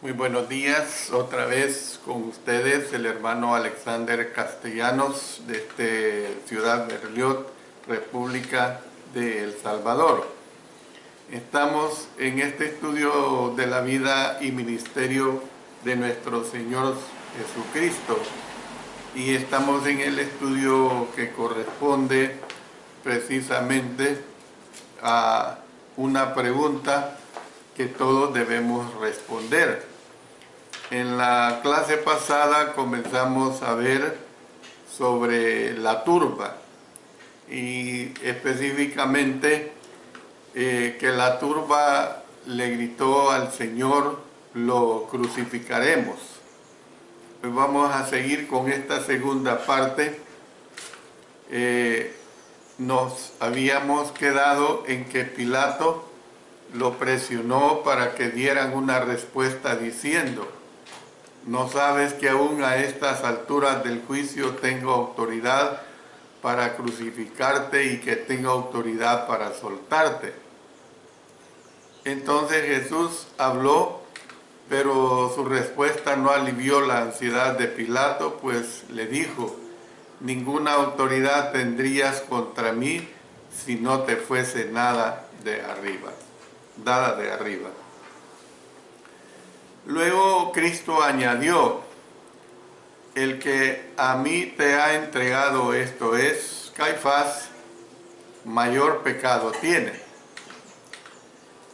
Muy buenos días, otra vez con ustedes el hermano Alexander Castellanos desde Ciudad Berlioz, República de El Salvador. Estamos en este estudio de la vida y ministerio de nuestro Señor Jesucristo y estamos en el estudio que corresponde precisamente a una pregunta que todos debemos responder. En la clase pasada comenzamos a ver sobre la turba y específicamente que la turba le gritó al Señor: lo crucificaremos. Pues vamos a seguir con esta segunda parte. Nos habíamos quedado en que Pilato lo presionó para que dieran una respuesta diciendo: ¿no sabes que aún a estas alturas del juicio tengo autoridad para crucificarte y que tengo autoridad para soltarte? Entonces Jesús habló, pero su respuesta no alivió la ansiedad de Pilato, pues le dijo: ninguna autoridad tendrías contra mí si no te fuese dada de arriba. Luego Cristo añadió: el que a mí te ha entregado, esto es Caifás, mayor pecado tiene.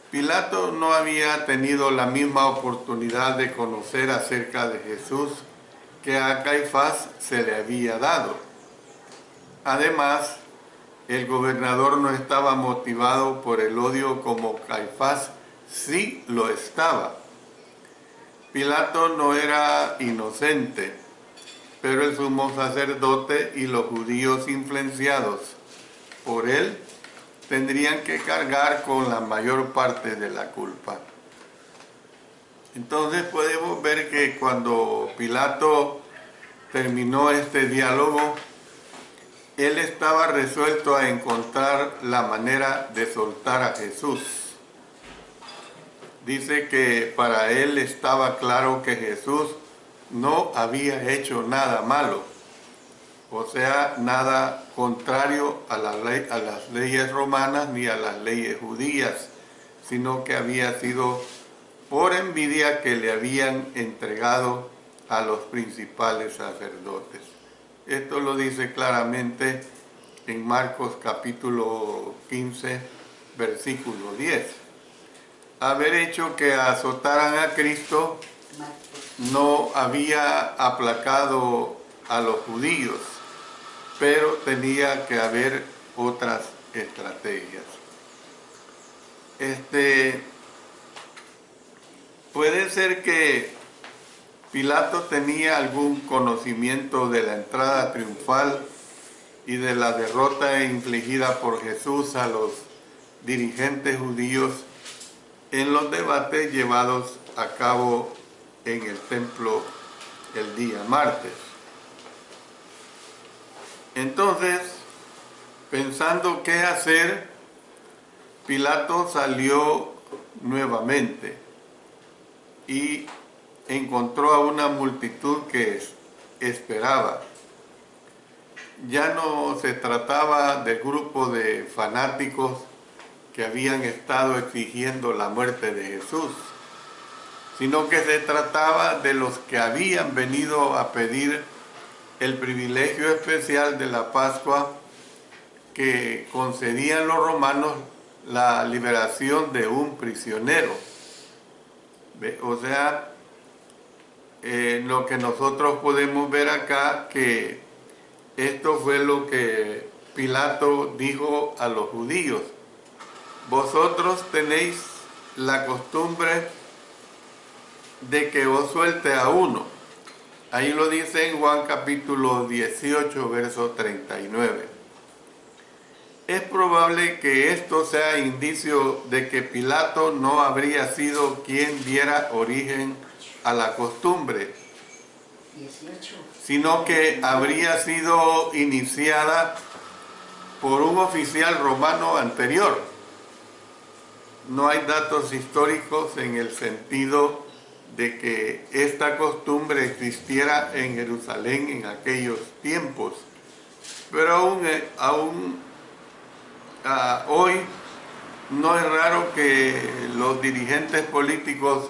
Pilato no había tenido la misma oportunidad de conocer acerca de Jesús que a Caifás se le había dado. Además, el gobernador no estaba motivado por el odio como Caifás sí lo estaba. Pilato no era inocente, pero el sumo sacerdote y los judíos influenciados por él tendrían que cargar con la mayor parte de la culpa. Entonces podemos ver que cuando Pilato terminó este diálogo, él estaba resuelto a encontrar la manera de soltar a Jesús. Dice que para él estaba claro que Jesús no había hecho nada malo, o sea, nada contrario a las leyes romanas ni a las leyes judías, sino que había sido por envidia que le habían entregado a los principales sacerdotes. Esto lo dice claramente en Marcos capítulo 15, versículo 10. Haber hecho que azotaran a Cristo no había aplacado a los judíos, pero tenía que haber otras estrategias. Puede ser que Pilato tenía algún conocimiento de la entrada triunfal y de la derrota infligida por Jesús a los dirigentes judíos en los debates llevados a cabo en el templo el día martes. Entonces, pensando qué hacer, Pilato salió nuevamente y encontró a una multitud que esperaba. Ya no se trataba del grupo de fanáticos que habían estado exigiendo la muerte de Jesús, sino que se trataba de los que habían venido a pedir el privilegio especial de la Pascua que concedían los romanos, la liberación de un prisionero. O sea, lo que nosotros podemos ver acá, que esto fue lo que Pilato dijo a los judíos: vosotros tenéis la costumbre de que os suelte a uno. Ahí lo dice en Juan capítulo 18, verso 39. Es probable que esto sea indicio de que Pilato no habría sido quien diera origen a la costumbre, sino que habría sido iniciada por un oficial romano anterior. No hay datos históricos en el sentido de que esta costumbre existiera en Jerusalén en aquellos tiempos. Pero aún hoy no es raro que los dirigentes políticos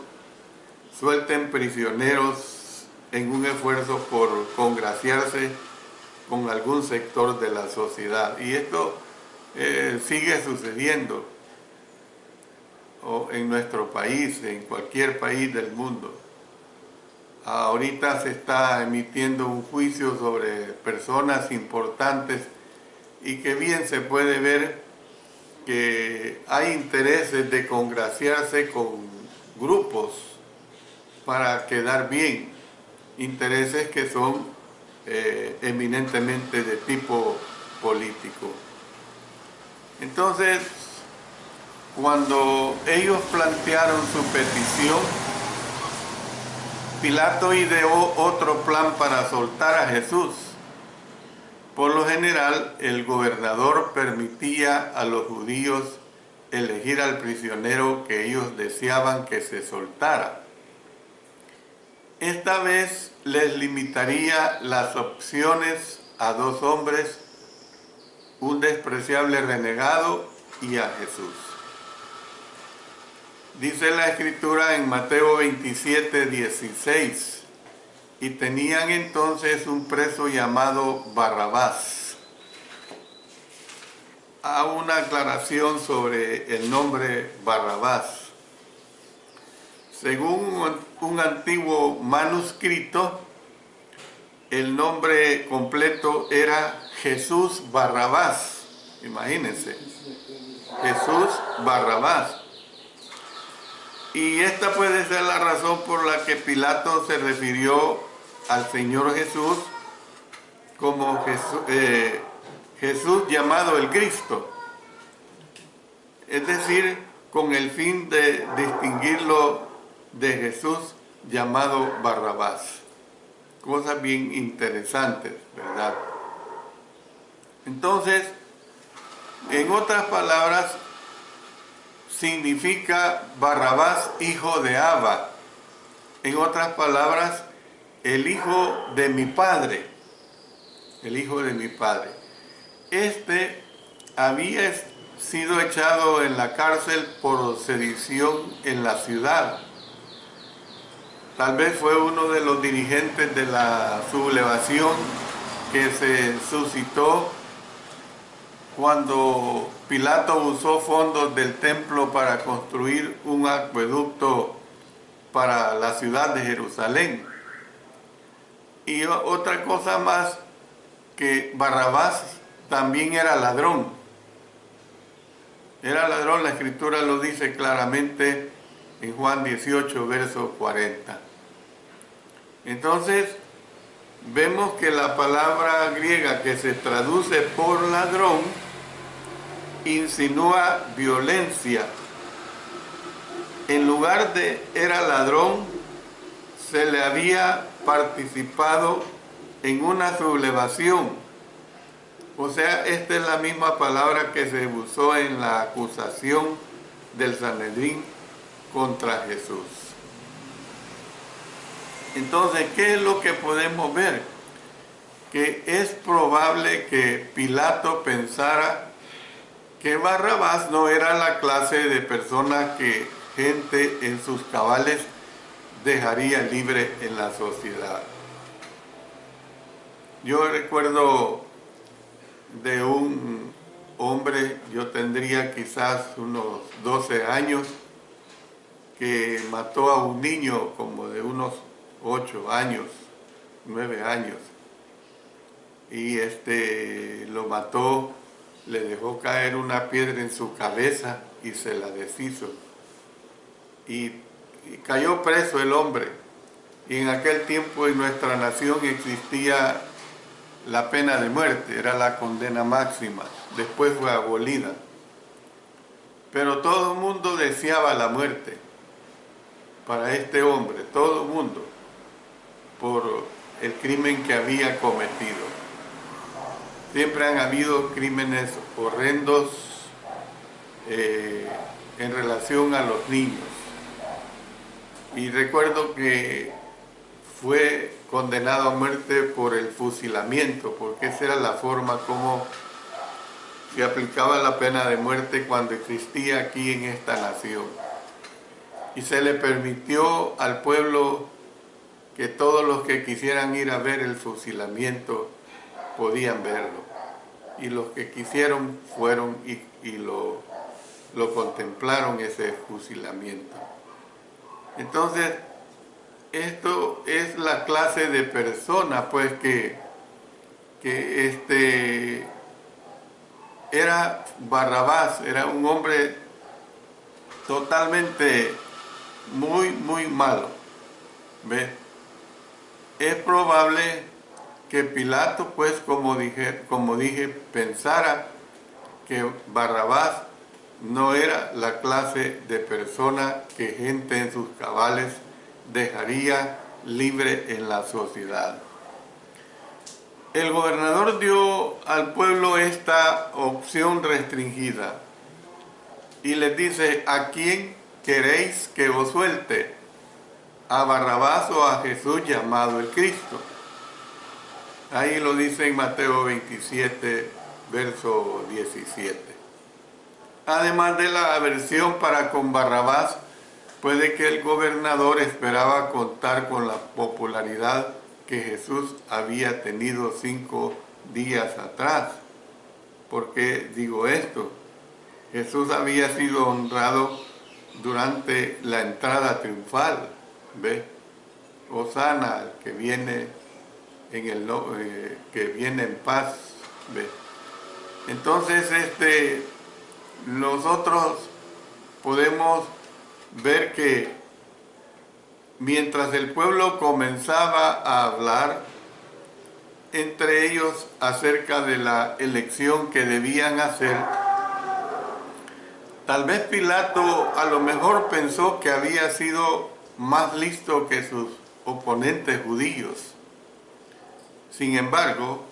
suelten prisioneros en un esfuerzo por congraciarse con algún sector de la sociedad. Y esto sigue sucediendo en nuestro país, en cualquier país del mundo. Ahorita se está emitiendo un juicio sobre personas importantes y que bien se puede ver que hay intereses de congraciarse con grupos para quedar bien, intereses que son eminentemente de tipo político. Entonces, cuando ellos plantearon su petición, Pilato ideó otro plan para soltar a Jesús. Por lo general, el gobernador permitía a los judíos elegir al prisionero que ellos deseaban que se soltara. Esta vez les limitaría las opciones a dos hombres, un despreciable renegado y a Jesús. Dice la Escritura en Mateo 27:16, y tenían entonces un preso llamado Barrabás. Hago una aclaración sobre el nombre Barrabás. Según un antiguo manuscrito, el nombre completo era Jesús Barrabás. Imagínense, Jesús Barrabás. Y esta puede ser la razón por la que Pilato se refirió al Señor Jesús como Jesús llamado el Cristo. Es decir, con el fin de distinguirlo de Jesús llamado Barrabás. Cosas bien interesantes, ¿verdad? Entonces, en otras palabras, significa Barrabás, hijo de Abba. En otras palabras, el hijo de mi padre. El hijo de mi padre. Este había sido echado en la cárcel por sedición en la ciudad. Tal vez fue uno de los dirigentes de la sublevación que se suscitó cuando Pilato usó fondos del templo para construir un acueducto para la ciudad de Jerusalén. Y otra cosa más, que Barrabás también era ladrón. Era ladrón, la Escritura lo dice claramente en Juan 18, verso 40. Entonces, vemos que la palabra griega que se traduce por ladrón insinúa violencia. En lugar de era ladrón, se le había participado en una sublevación. O sea, esta es la misma palabra que se usó en la acusación del Sanedrín contra Jesús. Entonces, ¿qué es lo que podemos ver? Que es probable que Pilato pensara que Barrabás no era la clase de persona que gente en sus cabales dejaría libre en la sociedad. Yo recuerdo de un hombre, yo tendría quizás unos 12 años, que mató a un niño como de unos 8 años, 9 años. Y lo mató, le dejó caer una piedra en su cabeza y se la deshizo. Y cayó preso el hombre. Y en aquel tiempo en nuestra nación existía la pena de muerte, era la condena máxima. Después fue abolida. Pero todo el mundo deseaba la muerte para este hombre, todo el mundo, por el crimen que había cometido. Siempre han habido crímenes horrendos en relación a los niños. Y recuerdo que fue condenado a muerte por el fusilamiento, porque esa era la forma como se aplicaba la pena de muerte cuando existía aquí en esta nación. Y se le permitió al pueblo que todos los que quisieran ir a ver el fusilamiento podían verlo. Y los que quisieron fueron y lo contemplaron, ese fusilamiento. Entonces, esto es la clase de persona pues que era Barrabás, era un hombre totalmente muy malo. ¿Ve? Es probable que Pilato, pues como dije, pensara que Barrabás no era la clase de persona que gente en sus cabales dejaría libre en la sociedad. El gobernador dio al pueblo esta opción restringida y les dice: ¿a quién queréis que os suelte? ¿A Barrabás o a Jesús llamado el Cristo? Ahí lo dice en Mateo 27, verso 17. Además de la aversión para con Barrabás, puede que el gobernador esperaba contar con la popularidad que Jesús había tenido 5 días atrás. ¿Por qué digo esto? Jesús había sido honrado durante la entrada triunfal. ¿Ve? Hosana, el que viene que viene en paz. ¿Ve? Entonces, nosotros podemos ver que mientras el pueblo comenzaba a hablar entre ellos acerca de la elección que debían hacer, tal vez Pilato a lo mejor pensó que había sido más listo que sus oponentes judíos. Sin embargo,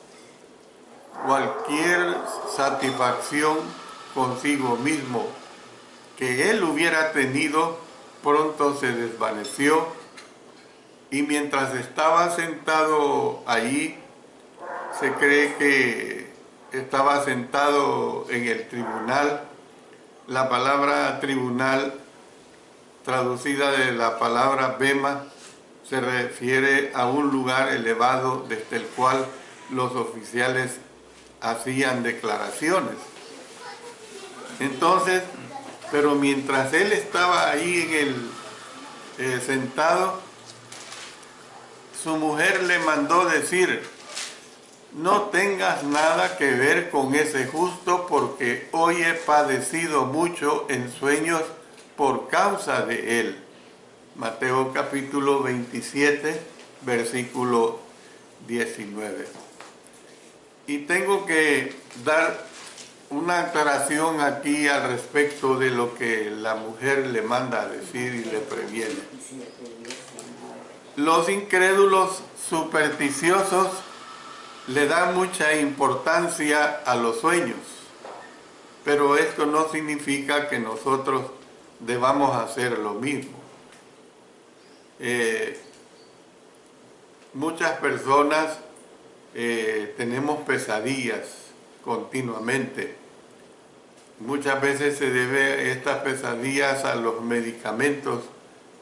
cualquier satisfacción consigo mismo que él hubiera tenido pronto se desvaneció, y mientras estaba sentado allí, se cree que estaba sentado en el tribunal. La palabra tribunal, traducida de la palabra bema, se refiere a un lugar elevado desde el cual los oficiales hacían declaraciones. Entonces, pero mientras él estaba ahí sentado, su mujer le mandó decir: no tengas nada que ver con ese justo, porque hoy he padecido mucho en sueños por causa de él. Mateo capítulo 27, versículo 19. Y tengo que dar una aclaración aquí al respecto de lo que la mujer le manda a decir y le previene. Los incrédulos supersticiosos le dan mucha importancia a los sueños, pero esto no significa que nosotros debamos hacer lo mismo. Muchas personas tenemos pesadillas continuamente. Muchas veces se debe estas pesadillas a los medicamentos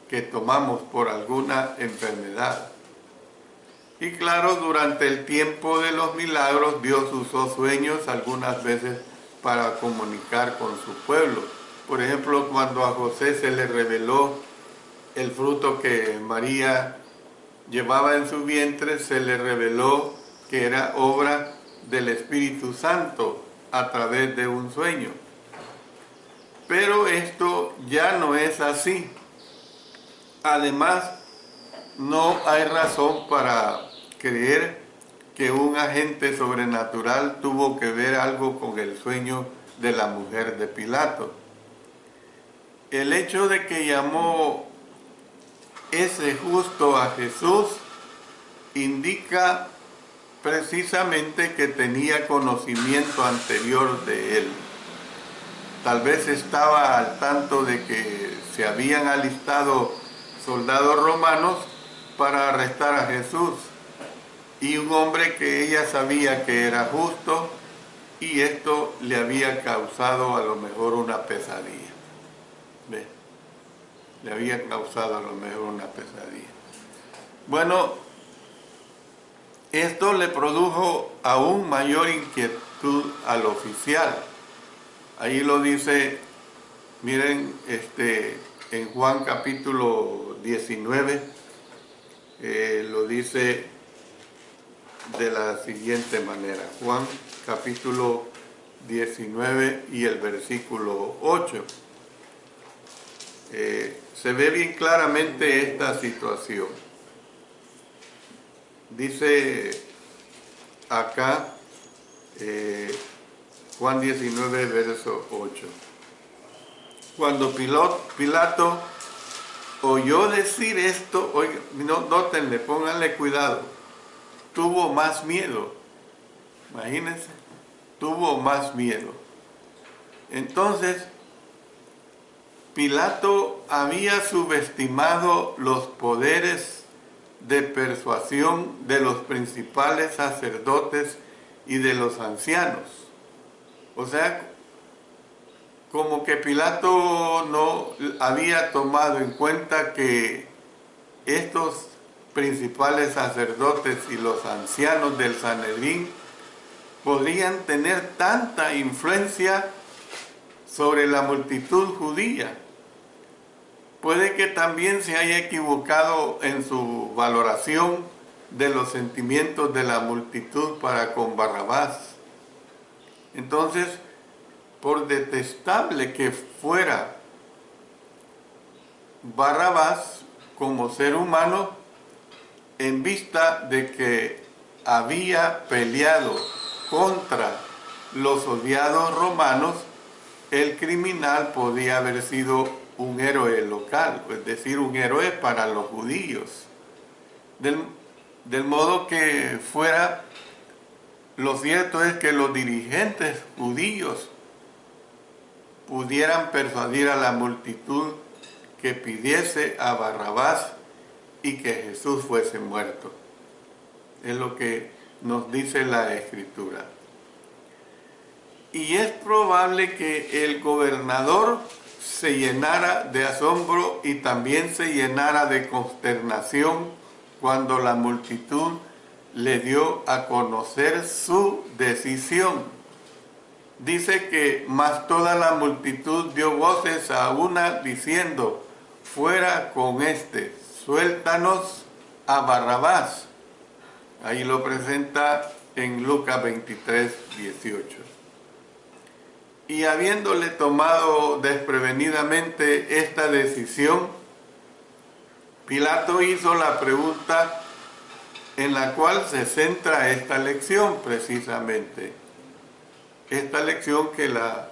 que tomamos por alguna enfermedad. Y claro, durante el tiempo de los milagros, Dios usó sueños algunas veces para comunicar con su pueblo. Por ejemplo, cuando a José se le reveló el fruto que María llevaba en su vientre, se le reveló que era obra del Espíritu Santo a través de un sueño. Pero esto ya no es así. Además, no hay razón para creer que un agente sobrenatural tuvo que ver algo con el sueño de la mujer de Pilato. El hecho de que llamó ese justo a Jesús indica precisamente que tenía conocimiento anterior de él. Tal vez estaba al tanto de que se habían alistado soldados romanos para arrestar a Jesús, y un hombre que ella sabía que era justo, y esto le había causado a lo mejor una pesadilla. ¿Ve? Le había causado a lo mejor una pesadilla. Bueno, esto le produjo aún mayor inquietud al oficial. Ahí lo dice, miren, en Juan capítulo 19, lo dice de la siguiente manera. Juan capítulo 19 y el versículo 8. Se ve bien claramente esta situación. Dice acá Juan 19, verso 8. Cuando Pilato oyó decir esto, oiga, nótenle, pónganle cuidado, tuvo más miedo. Imagínense, tuvo más miedo. Entonces, Pilato había subestimado los poderes de persuasión de los principales sacerdotes y de los ancianos. O sea, como que Pilato no había tomado en cuenta que estos principales sacerdotes y los ancianos del Sanedrín podrían tener tanta influencia sobre la multitud judía. Puede que también se haya equivocado en su valoración de los sentimientos de la multitud para con Barrabás. Entonces, por detestable que fuera Barrabás como ser humano, en vista de que había peleado contra los odiados romanos, el criminal podía haber sido un héroe local, es decir, un héroe para los judíos. Del modo que fuera, lo cierto es que los dirigentes judíos pudieran persuadir a la multitud que pidiese a Barrabás y que Jesús fuese muerto. Es lo que nos dice la Escritura. Y es probable que el gobernador se llenara de asombro y también se llenara de consternación cuando la multitud le dio a conocer su decisión. Dice que más toda la multitud dio voces a una diciendo: fuera con este, suéltanos a Barrabás. Ahí lo presenta en Lucas 23, 18. Y habiéndole tomado desprevenidamente esta decisión, Pilato hizo la pregunta en la cual se centra esta lección precisamente. Esta lección que la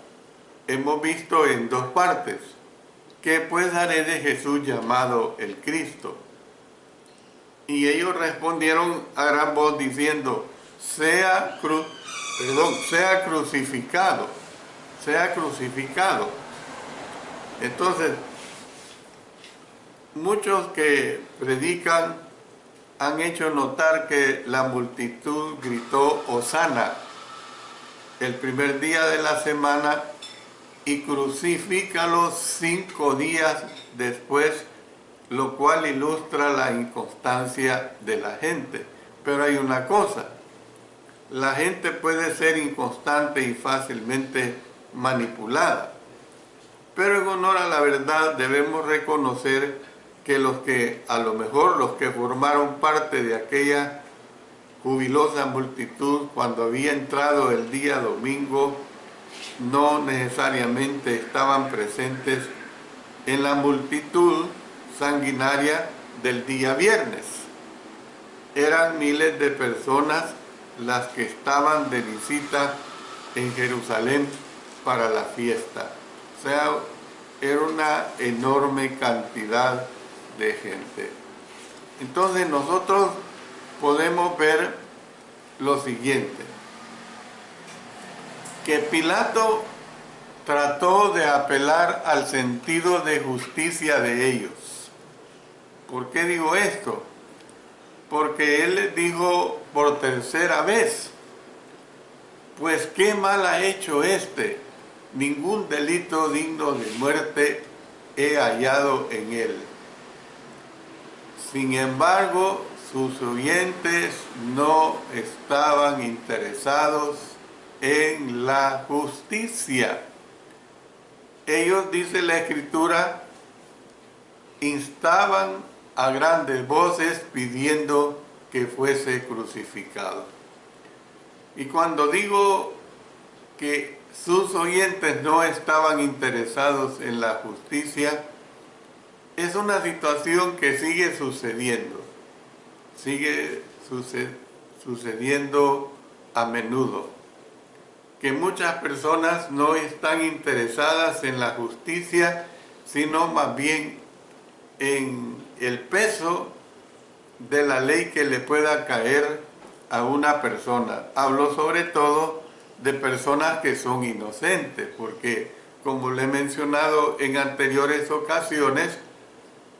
hemos visto en dos partes. ¿Qué pues haré de Jesús llamado el Cristo? Y ellos respondieron a gran voz diciendo: sea crucificado. Sea crucificado. Entonces, muchos que predican han hecho notar que la multitud gritó Hosana el primer día de la semana y crucifícalo 5 días después, lo cual ilustra la inconstancia de la gente. Pero hay una cosa: la gente puede ser inconstante y fácilmente manipulada, pero en honor a la verdad debemos reconocer que a lo mejor los que formaron parte de aquella jubilosa multitud cuando había entrado el día domingo no necesariamente estaban presentes en la multitud sanguinaria del día viernes. Eran miles de personas las que estaban de visita en Jerusalén para la fiesta. O sea, era una enorme cantidad de gente. Entonces nosotros podemos ver lo siguiente: que Pilato trató de apelar al sentido de justicia de ellos. ¿Por qué digo esto? Porque él les dijo por tercera vez, pues qué mal ha hecho este, ningún delito digno de muerte he hallado en él. Sin embargo, sus oyentes no estaban interesados en la justicia. Ellos, dice la Escritura, instaban a grandes voces pidiendo que fuese crucificado. Y cuando digo que sus oyentes no estaban interesados en la justicia, es una situación que sigue sucediendo a menudo, que muchas personas no están interesadas en la justicia, sino más bien en el peso de la ley que le pueda caer a una persona. Hablo sobre todo de personas que son inocentes, porque como le he mencionado en anteriores ocasiones,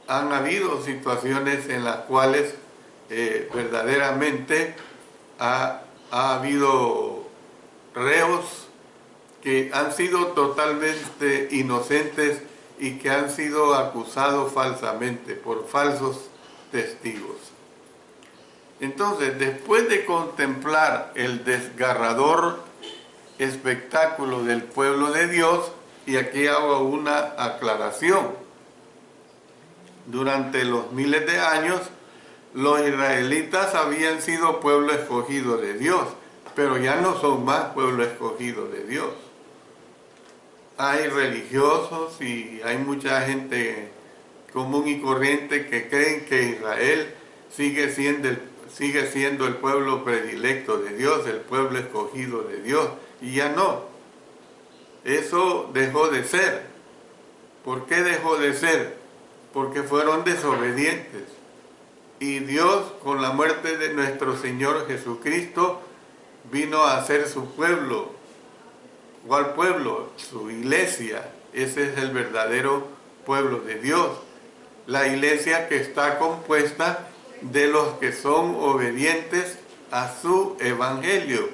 han habido situaciones en las cuales verdaderamente ha habido reos que han sido totalmente inocentes y que han sido acusados falsamente por falsos testigos. Entonces, después de contemplar el desgarrador espectáculo del pueblo de Dios, y aquí hago una aclaración, durante los miles de años, los israelitas habían sido pueblo escogido de Dios, pero ya no son más pueblo escogido de Dios. Hay religiosos y hay mucha gente común y corriente que creen que Israel sigue siendo el pueblo predilecto de Dios, el pueblo escogido de Dios, y ya no. Eso dejó de ser. ¿Por qué dejó de ser? Porque fueron desobedientes. Y Dios, con la muerte de nuestro Señor Jesucristo, vino a ser su pueblo. ¿Cuál pueblo? Su iglesia. Ese es el verdadero pueblo de Dios. La iglesia que está compuesta de los que son obedientes a su evangelio.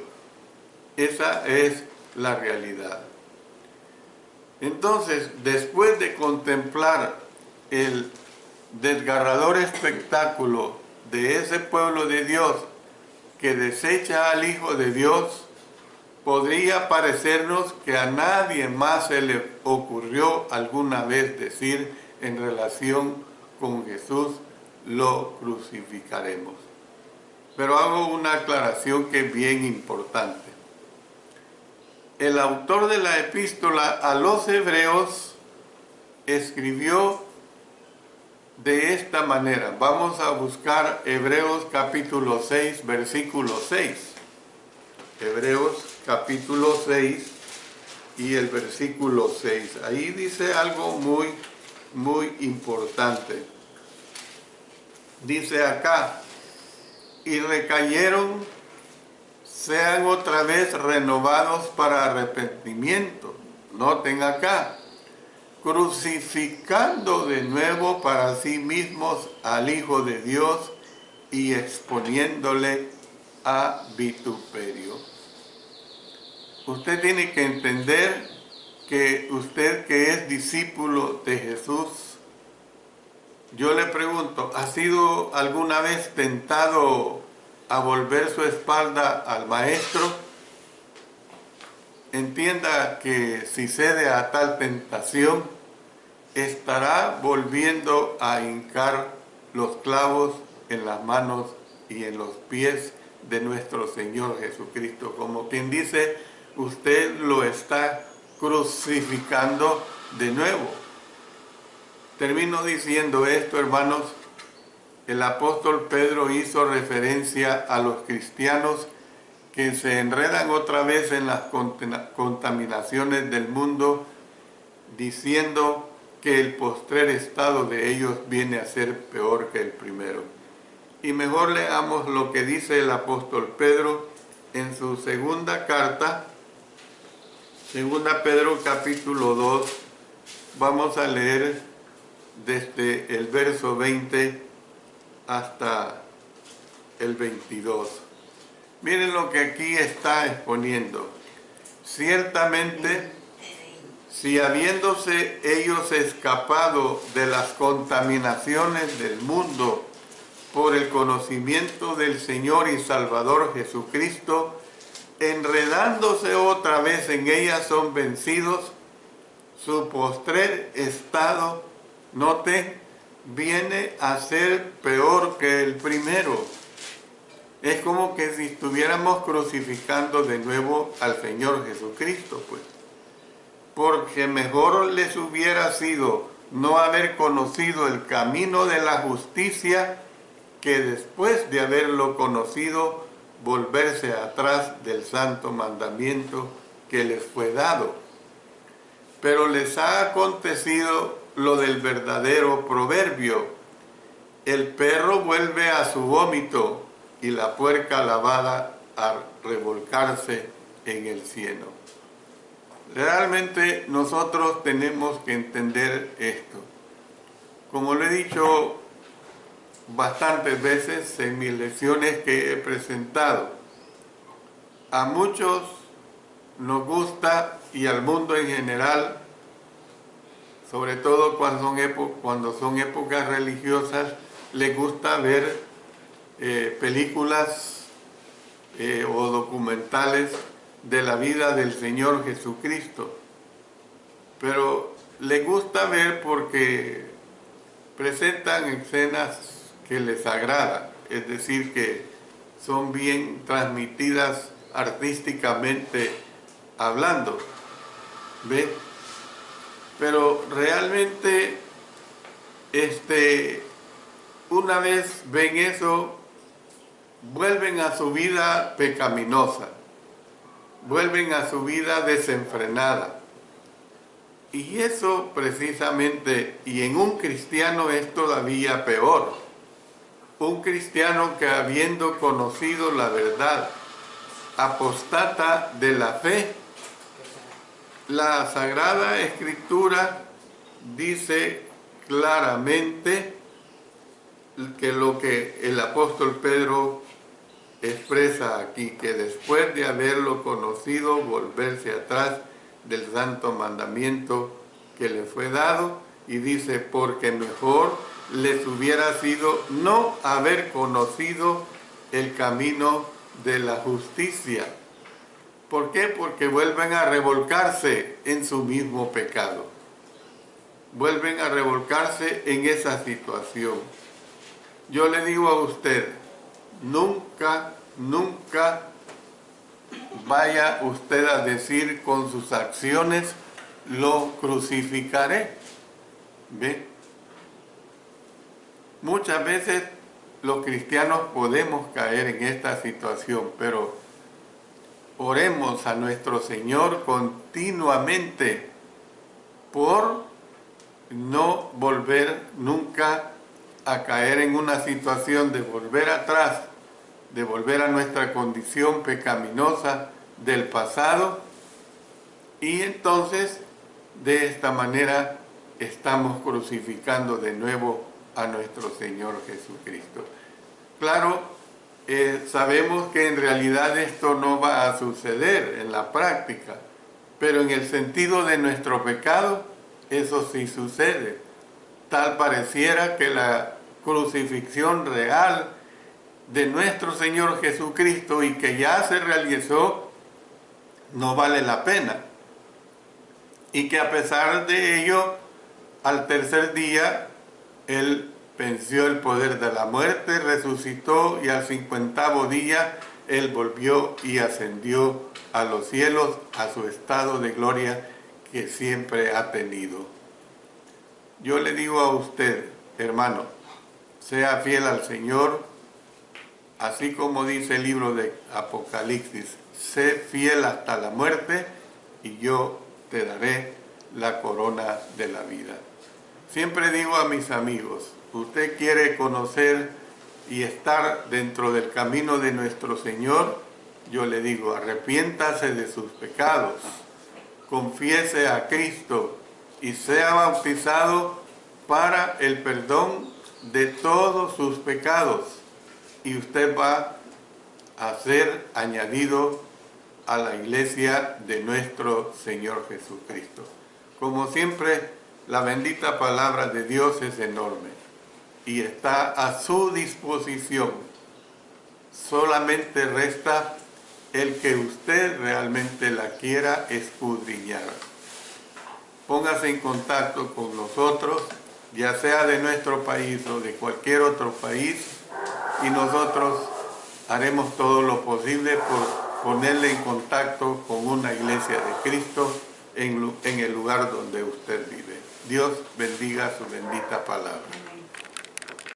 Esa es la realidad. Entonces, después de contemplar el desgarrador espectáculo de ese pueblo de Dios que desecha al Hijo de Dios, podría parecernos que a nadie más se le ocurrió alguna vez decir en relación con Jesús, lo crucificaremos. Pero hago una aclaración que es bien importante. El autor de la epístola a los Hebreos escribió de esta manera. Vamos a buscar Hebreos capítulo 6, versículo 6. Hebreos capítulo 6 y el versículo 6. Ahí dice algo muy, muy importante. Dice acá, y recayeron, sean otra vez renovados para arrepentimiento. Noten acá, crucificando de nuevo para sí mismos al Hijo de Dios y exponiéndole a vituperio. Usted tiene que entender que usted que es discípulo de Jesús, yo le pregunto, ¿ha sido alguna vez tentado a volver su espalda al Maestro? Entienda que si cede a tal tentación, estará volviendo a hincar los clavos en las manos y en los pies de nuestro Señor Jesucristo. Como quien dice, usted lo está crucificando de nuevo. Termino diciendo esto, hermanos. El apóstol Pedro hizo referencia a los cristianos que se enredan otra vez en las contaminaciones del mundo, diciendo que el postrer estado de ellos viene a ser peor que el primero. Y mejor leamos lo que dice el apóstol Pedro en su segunda carta, segunda Pedro capítulo 2, vamos a leer desde el verso 20 hasta el 22. Miren lo que aquí está exponiendo. Ciertamente, si habiéndose ellos escapado de las contaminaciones del mundo por el conocimiento del Señor y Salvador Jesucristo, enredándose otra vez en ellas son vencidos, su postrer estado, note, viene a ser peor que el primero. Es como que si estuviéramos crucificando de nuevo al Señor Jesucristo, pues. Porque mejor les hubiera sido no haber conocido el camino de la justicia que después de haberlo conocido volverse atrás del santo mandamiento que les fue dado. Pero les ha acontecido lo del verdadero proverbio: el perro vuelve a su vómito y la puerca lavada a revolcarse en el cieno. Realmente nosotros tenemos que entender esto. Como lo he dicho bastantes veces en mis lecciones que he presentado, a muchos nos gusta, y al mundo en general, sobre todo cuando son épocas religiosas, les gusta ver películas o documentales de la vida del Señor Jesucristo. Pero les gusta ver porque presentan escenas que les agrada, es decir, que son bien transmitidas artísticamente hablando, ¿ve? Pero realmente, una vez ven eso, vuelven a su vida pecaminosa, vuelven a su vida desenfrenada. Y eso precisamente, y en un cristiano es todavía peor. Un cristiano que, habiendo conocido la verdad, apostata de la fe. La Sagrada Escritura dice claramente que lo que el apóstol Pedro expresa aquí, que después de haberlo conocido, volverse atrás del santo mandamiento que le fue dado, y dice, porque mejor les hubiera sido no haber conocido el camino de la justicia. ¿Por qué? Porque vuelven a revolcarse en su mismo pecado. Vuelven a revolcarse en esa situación. Yo le digo a usted, nunca vaya usted a decir con sus acciones, lo crucificaré. ¿Ve? Muchas veces los cristianos podemos caer en esta situación, pero oremos a nuestro Señor continuamente por no volver nunca a caer en una situación de volver atrás, de volver a nuestra condición pecaminosa del pasado, y entonces de esta manera estamos crucificando de nuevo a nuestro Señor Jesucristo. Claro, sabemos que en realidad esto no va a suceder en la práctica, pero en el sentido de nuestro pecado, eso sí sucede. Tal pareciera que la crucifixión real de nuestro Señor Jesucristo, y que ya se realizó, no vale la pena. Y que a pesar de ello, al tercer día, Él venció el poder de la muerte, resucitó, y al 50º día Él volvió y ascendió a los cielos, a su estado de gloria que siempre ha tenido. Yo le digo a usted, hermano, sea fiel al Señor, así como dice el libro de Apocalipsis, sé fiel hasta la muerte y yo te daré la corona de la vida. Siempre digo a mis amigos, usted quiere conocer y estar dentro del camino de nuestro Señor, yo le digo, arrepiéntase de sus pecados, confiese a Cristo y sea bautizado para el perdón de todos sus pecados y usted va a ser añadido a la iglesia de nuestro Señor Jesucristo. Como siempre, la bendita palabra de Dios es enorme y está a su disposición. Solamente resta el que usted realmente la quiera escudriñar. Póngase en contacto con nosotros, ya sea de nuestro país o de cualquier otro país, y nosotros haremos todo lo posible por ponerle en contacto con una iglesia de Cristo en el lugar donde usted vive. Dios bendiga su bendita palabra.